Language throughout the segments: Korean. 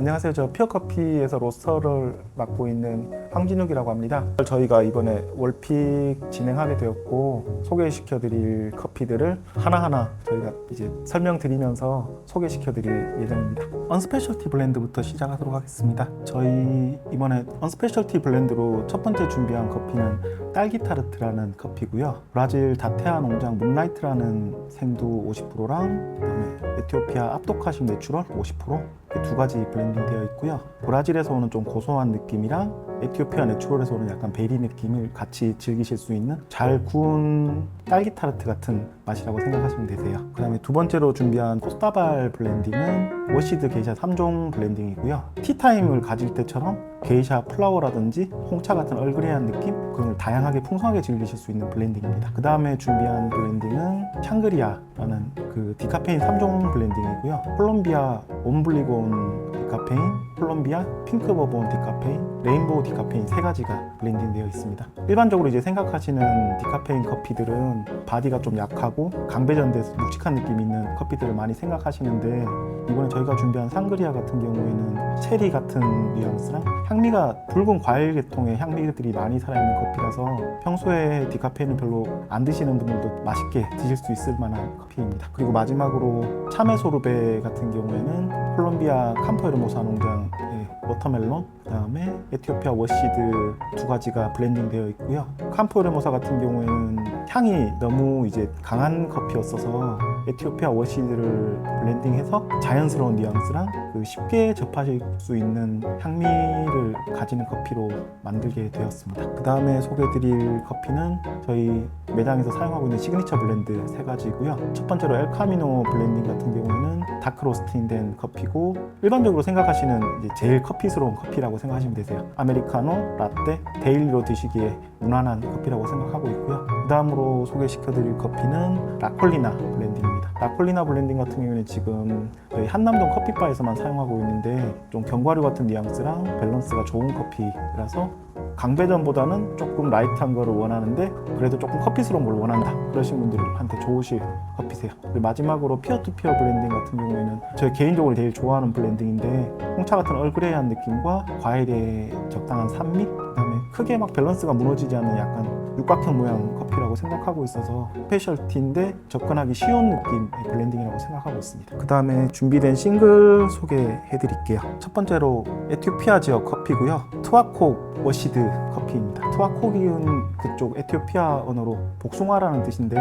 안녕하세요. 저 피어커피에서 로스터를 맡고 있는 황진욱이라고 합니다. 저희가 이번에 월픽 진행하게 되었고 소개시켜드릴 커피들을 하나하나 저희가 이제 설명드리면서 소개시켜드릴 예정입니다. 언스페셜티 블렌드부터 시작하도록 하겠습니다. 저희 이번에 언스페셜티 블렌드로 첫 번째 준비한 커피는 딸기 타르트라는 커피고요. 브라질 다테아 농장 문라이트라는 생두 50%랑 그다음에 에티오피아 압도카심 내추럴 50% 두 가지 블렌딩 되어 있고요. 브라질에서 오는 좀 고소한 느낌이랑 에티오피아 내추럴에서 오는 약간 베리 느낌을 같이 즐기실 수 있는 잘 구운 딸기 타르트 같은 맛이라고 생각하시면 되세요. 그 다음에 두 번째로 준비한 코스타발 블렌딩은 워시드 게이샤 3종 블렌딩이고요. 티타임을 가질 때처럼 게이샤 플라워라든지 홍차 같은 얼그레이한 느낌 그런 걸 다양하게 풍성하게 즐기실 수 있는 블렌딩입니다. 그 다음에 준비한 블렌딩은 샹그리아라는 그 디카페인 3종 블렌딩이고요. 콜롬비아 온블리곤 디카페인, 콜롬비아 핑크 버본 디카페인, 레인보우 디카페인 세 가지가 블렌딩 되어 있습니다. 일반적으로 이제 생각하시는 디카페인 커피들은 바디가 좀 약하고 강배전돼서 묵직한 느낌이 있는 커피들을 많이 생각하시는데 이번에 저희가 준비한 샹그리아 같은 경우에는 체리 같은 뉘앙스랑 향미가 붉은 과일 계통의 향미들이 많이 살아있는 커피라서 평소에 디카페인을 별로 안 드시는 분들도 맛있게 드실 수 있을 만한 커피입니다. 그리고 마지막으로 참외 소르베 같은 경우에는 콜롬비아 캄포에르모사 농장의 워터멜론 그 다음에 에티오피아 워시드 두 가지가 블렌딩 되어 있고요. 캄포에르모사 같은 경우에는 향이 너무 이제 강한 커피였어서 에티오피아 워시드를 블렌딩해서 자연스러운 뉘앙스랑 그 쉽게 접하실 수 있는 향미를 가지는 커피로 만들게 되었습니다. 그 다음에 소개해드릴 커피는 저희 매장에서 사용하고 있는 시그니처 블렌드 세 가지고요. 첫 번째로 엘카미노 블렌딩 같은 경우에는 다크 로스팅 된 커피고 일반적으로 생각하시는 이제 제일 커피스러운 커피라고 생각하시면 되세요. 아메리카노, 라떼, 데일리로 드시기에 무난한 커피라고 생각하고 있고요. 그 다음으로 소개시켜드릴 커피는 라콜리나 블렌딩입니다. 라콜리나 블렌딩 같은 경우는 지금 저희 한남동 커피바에서만 사용하고 있는데 좀 견과류 같은 뉘앙스랑 밸런스가 좋은 커피라서 강배전보다는 조금 라이트한 거를 원하는데 그래도 조금 커피스러운 걸 원한다 그러신 분들한테 좋으실 커피세요. 그리고 마지막으로 피어투피어 블렌딩 같은 경우에는 저희 개인적으로 제일 좋아하는 블렌딩인데 홍차 같은 얼그레이한 느낌과 과일의 적당한 산미 그다음에 크게 막 밸런스가 무너지지 않는 약간 육각형 모양 커피라고 생각하고 있어서 스페셜티인데 접근하기 쉬운 느낌의 블렌딩이라고 생각하고 있습니다. 그 다음에 준비된 싱글 소개해 드릴게요. 첫 번째로 에티오피아 지역 커피고요. 트와콕 워시드 커피입니다. 트와콕은 그쪽 에티오피아 언어로 복숭아라는 뜻인데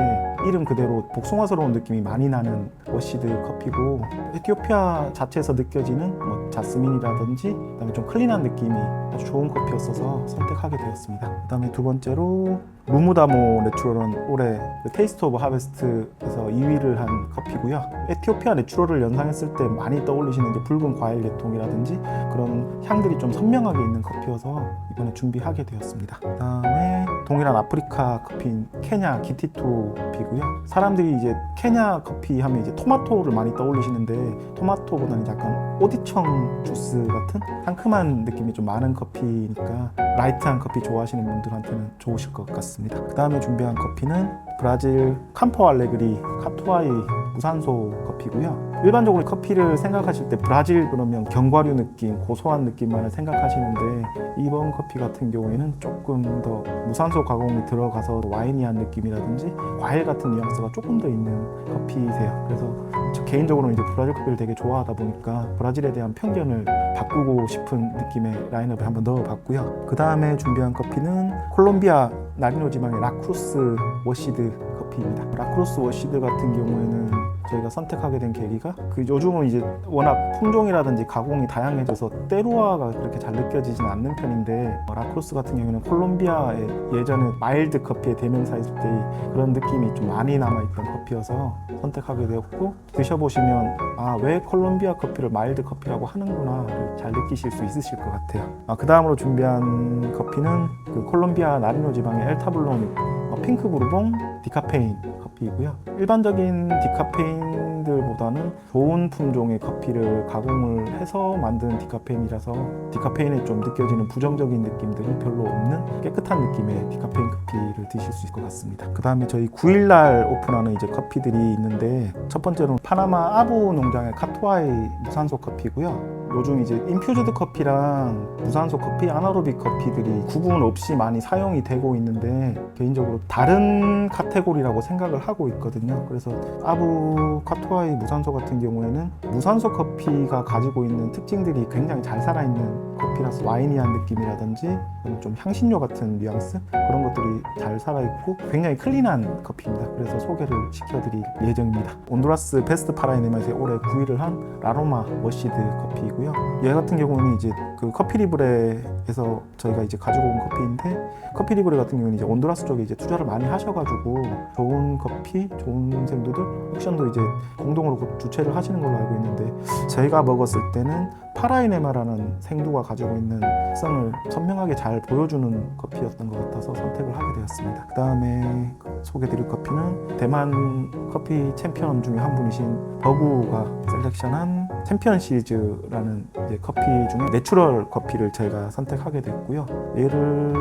이름 그대로 복숭아스러운 느낌이 많이 나는 워시드 커피고 에티오피아 자체에서 느껴지는 뭐 자스민이라든지 그다음에 좀 클린한 느낌이 아주 좋은 커피였어서 선택하게 되었습니다. 그 다음에 두 번째로 루무다모 내추럴은 올해 테이스트 오브 하베스트에서 2위를 한 커피고요. 에티오피아 내추럴을 연상했을 때 많이 떠올리시는 이제 붉은 과일 계통이라든지 그런 향들이 좀 선명하게 있는 커피여서 이번에 준비하게 되었습니다. 그 다음에 동일한 아프리카 커피인 케냐 기티투 커피고요. 사람들이 이제 케냐 커피 하면 이제 토마토를 많이 떠올리시는데 토마토보다는 약간 오디청 주스 같은 상큼한 느낌이 좀 많은 커피니까 라이트한 커피 좋아하시는 분들한테는 좋으실 것 같습니다. 그 다음에 준비한 커피는 브라질 캄포 알레그리 카투아이 무산소 커피고요. 일반적으로 커피를 생각하실 때 브라질 그러면 견과류 느낌, 고소한 느낌만을 생각하시는데 이번 커피 같은 경우에는 조금 더 무산소 가공이 들어가서 와이니한 느낌이라든지 과일 같은 뉘앙스가 조금 더 있는 커피세요. 그래서 저 개인적으로는 이제 브라질 커피를 되게 좋아하다 보니까 브라질에 대한 편견을 바꾸고 싶은 느낌의 라인업을 한번 넣어봤고요. 그 다음에 준비한 커피는 콜롬비아 나리노 지방의 라크루스 워시드 커피입니다. 라크루스 워시드 같은 경우에는 저희가 선택하게 된 계기가 그 요즘은 이제 워낙 품종이라든지 가공이 다양해져서 때루아가 그렇게 잘 느껴지진 않는 편인데 라크루스 같은 경우에는 콜롬비아의 예전에 마일드 커피의 대명사였을 때 그런 느낌이 좀 많이 남아있던 커피여서 선택하게 되었고 드셔보시면 아, 왜 콜롬비아 커피를 마일드 커피라고 하는구나를 잘 느끼실 수 있으실 것 같아요. 그 다음으로 준비한 커피는 그 콜롬비아 나리노 지방의 엘타블론 핑크 부르봉 디카페인 커피이고요. 일반적인 디카페인들보다는 좋은 품종의 커피를 가공을 해서 만든 디카페인이라서 디카페인에 좀 느껴지는 부정적인 느낌들이 별로 없는 깨끗한 느낌의 디카페인 커피를 드실 수 있을 것 같습니다. 그 다음에 저희 9일날 오픈하는 이제 커피들이 있는데 첫 번째로는 파나마 아부 농장의 카투아이 무산소 커피고요. 요즘 이제 인퓨즈드 커피랑 무산소 커피, 아나로빅 커피들이 구분 없이 많이 사용이 되고 있는데 개인적으로 다른 카테고리라고 생각을 하고 있거든요. 그래서 아부카토아의 무산소 같은 경우에는 무산소 커피가 가지고 있는 특징들이 굉장히 잘 살아있는 커피라서 와이니한 느낌이라든지 좀 향신료 같은 뉘앙스 그런 것들이 잘 살아있고 굉장히 클린한 커피입니다. 그래서 소개를 시켜드릴 예정입니다. 온두라스 베스트 파라이네마에서 올해 9위를 한 라로마 워시드 커피이고요. 얘 같은 경우는 이제 그 커피리브레에서 저희가 이제 가지고 온 커피인데 커피리브레 같은 경우는 이제 온두라스 쪽에 이제 투자를 많이 하셔가지고 좋은 커피, 좋은 생두들 옥션도 이제 공동으로 주최를 하시는 걸로 알고 있는데 저희가 먹었을 때는 파라이네마라는 생두가 가지고 있는 특성을 선명하게 잘 보여주는 커피였던 것 같아서 선택을 하게 되었습니다. 그 다음에 소개드릴 커피는 대만 커피 챔피언 중에 한 분이신 버구가 셀렉션한 챔피언 시리즈라는 이제 커피 중에 내추럴 커피를 제가 선택하게 됐고요. 얘를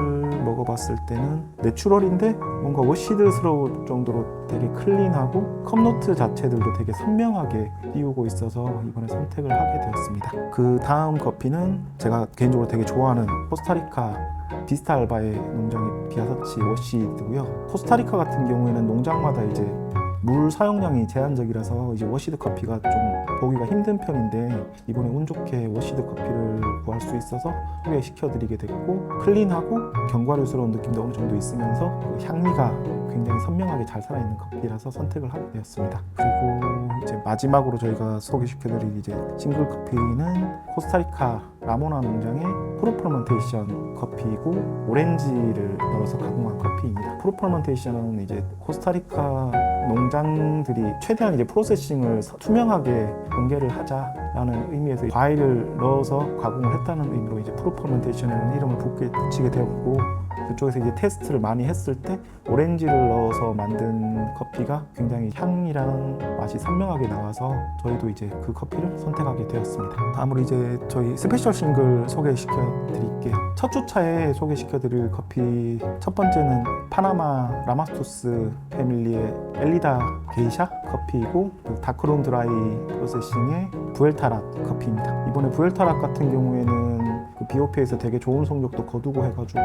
먹어봤을 때는 내추럴인데 뭔가 워시드스러울 정도로 되게 클린하고 컵노트 자체들도 되게 선명하게 띄우고 있어서 이번에 선택을 하게 되었습니다. 그 다음 커피는 제가 개인적으로 되게 좋아하는 코스타리카 비스타알바의 농장의 비아사치 워시드고요. 코스타리카 같은 경우에는 농장마다 이제 물 사용량이 제한적이라서 이제 워시드 커피가 좀 보기가 힘든 편인데 이번에 운 좋게 워시드 커피를 구할 수 있어서 소개시켜드리게 됐고 클린하고 견과류스러운 느낌도 어느 정도 있으면서 향미가 굉장히 선명하게 잘 살아있는 커피라서 선택을 하게 되었습니다. 그리고 이제 마지막으로 저희가 소개시켜드릴 이제 싱글 커피는 코스타리카 라모나 농장의 프로퍼먼테이션 커피이고 오렌지를 넣어서 가공한 커피입니다. 프로퍼먼테이션은 이제 코스타리카 농장들이 최대한 이제 프로세싱을 투명하게 공개를 하자라는 의미에서 과일을 넣어서 가공을 했다는 의미로 이제 프로퍼먼테이션이라는 이름을 붙이게 되었고 그쪽에서 이제 테스트를 많이 했을 때 오렌지를 넣어서 만든 커피가 굉장히 향이랑 맛이 선명하게 나와서 저희도 이제 그 커피를 선택하게 되었습니다. 다음으로 이제 저희 스페셜 싱글 소개시켜 드릴게요. 첫 주차에 소개시켜 드릴 커피 첫 번째는 파나마 라마스토스 패밀리의 엘리다 게이샤 커피이고 다크룸 드라이 프로세싱의 부엘타락 커피입니다. 이번에 부엘타락 같은 경우에는 그 BOP에서 되게 좋은 성적도 거두고 해가지고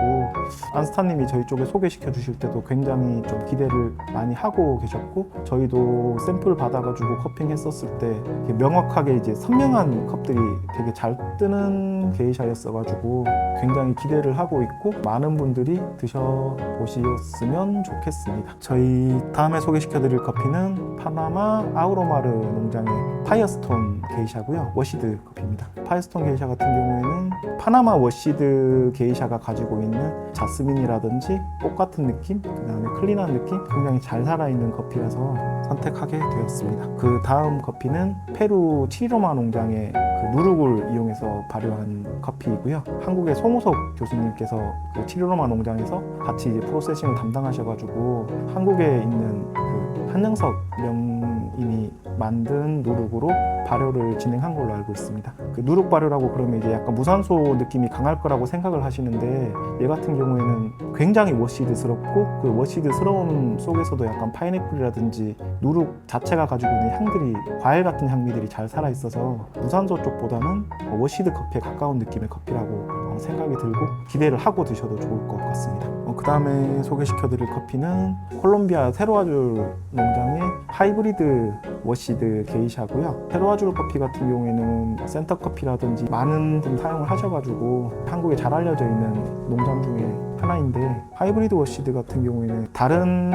안스타님이 저희 쪽에 소개시켜 주실 때도 굉장히 좀 기대를 많이 하고 계셨고 저희도 샘플 받아가지고 커핑 했었을 때 명확하게 이제 선명한 컵들이 되게 잘 뜨는 게이샤였어가지고 굉장히 기대를 하고 있고 많은 분들이 드셔보셨으면 좋겠습니다. 저희 다음에 소개시켜 드릴 커피는 파나마 아우로마르 농장의 파이어스톤 게이샤고요. 워시드 커피입니다. 파이어스톤 게이샤 같은 경우에는 파나마 워시드 게이샤가 가지고 있는 자스민이라든지 꽃 같은 느낌, 그 다음에 클린한 느낌 굉장히 잘 살아있는 커피라서 선택하게 되었습니다. 그 다음 커피는 페루 치리로마 농장의 그 누룩을 이용해서 발효한 커피이고요. 한국의 송우석 교수님께서 그 치리로마 농장에서 같이 이제 프로세싱을 담당하셔가지고 한국에 있는 그 한영석 명인이 만든 누룩으로 발효를 진행한 걸로 알고 있습니다. 그 누룩 발효라고 그러면 이제 약간 무산소 느낌이 강할 거라고 생각을 하시는데 얘 같은 경우에는 굉장히 워시드스럽고 그 워시드스러움 속에서도 약간 파인애플이라든지 누룩 자체가 가지고 있는 향들이 과일 같은 향미들이 잘 살아 있어서 무산소 쪽보다는 워시드 커피에 가까운 느낌의 커피라고 생각이 들고 기대를 하고 드셔도 좋을 것 같습니다. 그 다음에 소개시켜 드릴 커피는 콜롬비아 테로아줄 농장의 하이브리드 워시드 게이샤고요. 테로아줄 커피 같은 경우에는 센터 커피라든지 많은 분 사용을 하셔가지고 한국에 잘 알려져 있는 농장 중에 하나인데 하이브리드 워시드 같은 경우에는 다른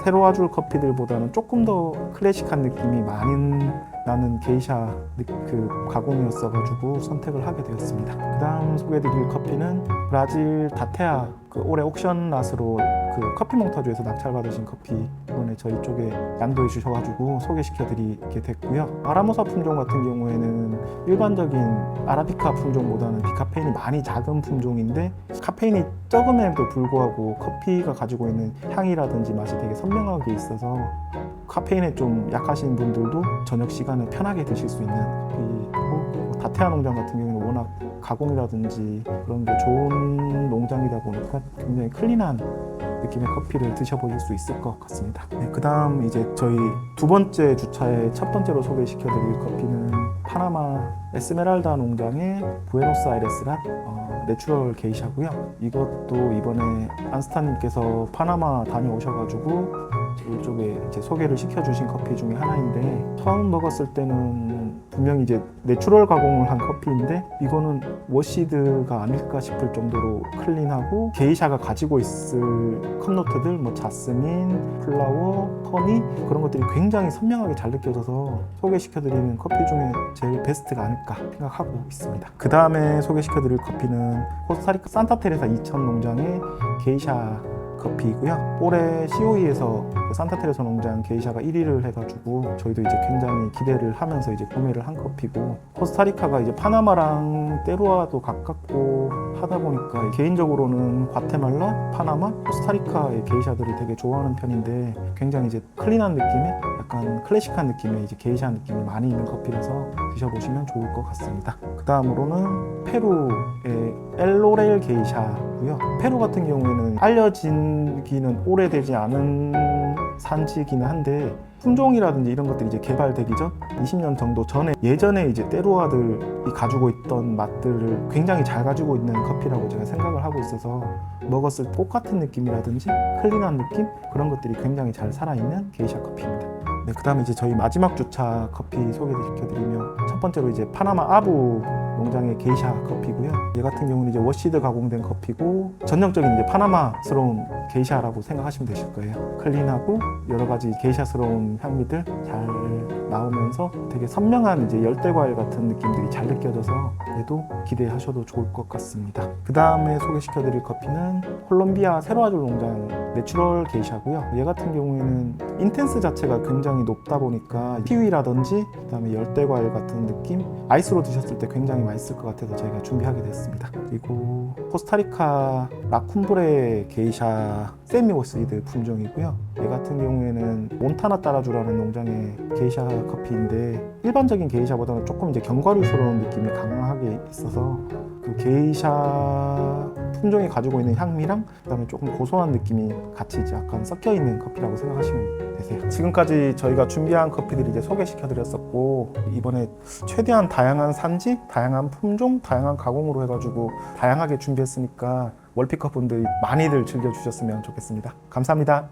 테로아줄 커피들보다는 조금 더 클래식한 느낌이 많이 나는 게이샤 그 가공이었어가지고 선택을 하게 되었습니다. 그 다음 소개해드릴 커피는 브라질 다테아 그 올해 옥션 낫으로 그 커피 몽타주에서 낙찰받으신 커피 이번에 저희 쪽에 양도해 주셔가지고 소개시켜드리게 됐고요. 아라모사 품종 같은 경우에는 일반적인 아라비카 품종보다는 디카페인이 많이 작은 품종인데 카페인이 적음에도 불구하고 커피가 가지고 있는 향이라든지 맛이 되게 선명하게 있어서 카페인에 좀 약하신 분들도 저녁 시간에 편하게 드실 수 있는 커피고 다테아 농장 같은 경우는 워낙 워낙 가공이라든지 그런 게 좋은 농장이다 보니까 굉장히 클린한 느낌의 커피를 드셔보실 수 있을 것 같습니다. 네, 그 다음 이제 저희 두 번째 주차에 첫 번째로 소개시켜드릴 커피는 파나마 에스메랄다 농장의 부에노스아이레스란 내추럴 게이샤고요. 이것도 이번에 안스타님께서 파나마 다녀오셔가지고 이쪽에 이제 소개를 시켜주신 커피 중에 하나인데, 처음 먹었을 때는 분명히 이제 내추럴 가공을 한 커피인데 이거는 워시드가 아닐까 싶을 정도로 클린하고, 게이샤가 가지고 있을 컵노트들 뭐 자스민, 플라워, 허니 그런 것들이 굉장히 선명하게 잘 느껴져서 소개시켜드리는 커피 중에 제일 베스트가 아닐까 생각하고 있습니다. 그 다음에 소개시켜드릴 커피는 코스타리카 산타테레사 이천 농장의 게이샤 커피이고요. 올해 COE에서 산타테레사 농장 게이샤가 1위를 해가지고 저희도 이제 굉장히 기대를 하면서 이제 구매를 한 커피고, 코스타리카가 이제 파나마랑 테루아도 가깝고 하다 보니까 개인적으로는 과테말라, 파나마, 코스타리카의 게이샤들을 되게 좋아하는 편인데, 굉장히 이제 클린한 느낌의 약간 클래식한 느낌의 이제 게이샤 느낌이 많이 있는 커피라서 드셔보시면 좋을 것 같습니다. 그 다음으로는 페루의 엘로렐 게이샤고요. 페루 같은 경우에는 알려지기는 오래되지 않은 산지이기는 한데, 품종이라든지 이런 것들이 이제 개발되기 전 20년 정도 전에 예전에 이제 테루아들이 가지고 있던 맛들을 굉장히 잘 가지고 있는 커피라고 제가 생각을 하고 있어서, 먹었을 때 똑같은 느낌이라든지 클린한 느낌 그런 것들이 굉장히 잘 살아있는 게이샤 커피입니다. 네, 그 다음에 이제 저희 마지막 주차 커피 소개시켜드리면, 첫 번째로 이제 파나마 아부 농장의 게이샤 커피고요. 얘 같은 경우는 이제 워시드 가공된 커피고, 전형적인 이제 파나마스러운 게이샤라고 생각하시면 되실 거예요. 클린하고 여러 가지 게이샤스러운 향미들 잘 나오면서 되게 선명한 이제 열대과일 같은 느낌들이 잘 느껴져서 얘도 기대하셔도 좋을 것 같습니다. 그 다음에 소개시켜드릴 커피는 콜롬비아 세로아졸 농장 내추럴 게이샤고요. 얘 같은 경우에는 인텐스 자체가 굉장히 높다 보니까 키위라든지 그다음에 열대과일 같은 느낌, 아이스로 드셨을 때 굉장히 맛있을 것 같아서 저희가 준비하게 됐습니다. 그리고 코스타리카 라쿰브레 게이샤 세미오시드 품종이고요. 얘 같은 경우에는 몬타나 따라주라는 농장의 게이샤 커피인데, 일반적인 게이샤보다는 조금 이제 견과류스러운 느낌이 강하게 있어서 그 게이샤 품종이 가지고 있는 향미랑 그다음에 조금 고소한 느낌이 같이 이제 약간 섞여 있는 커피라고 생각하시면 되세요. 지금까지 저희가 준비한 커피들을 이제 소개시켜드렸었고, 이번에 최대한 다양한 산지, 다양한 품종, 다양한 가공으로 해가지고 다양하게 준비했으니까 월피커 분들이 많이들 즐겨주셨으면 좋겠습니다. 감사합니다.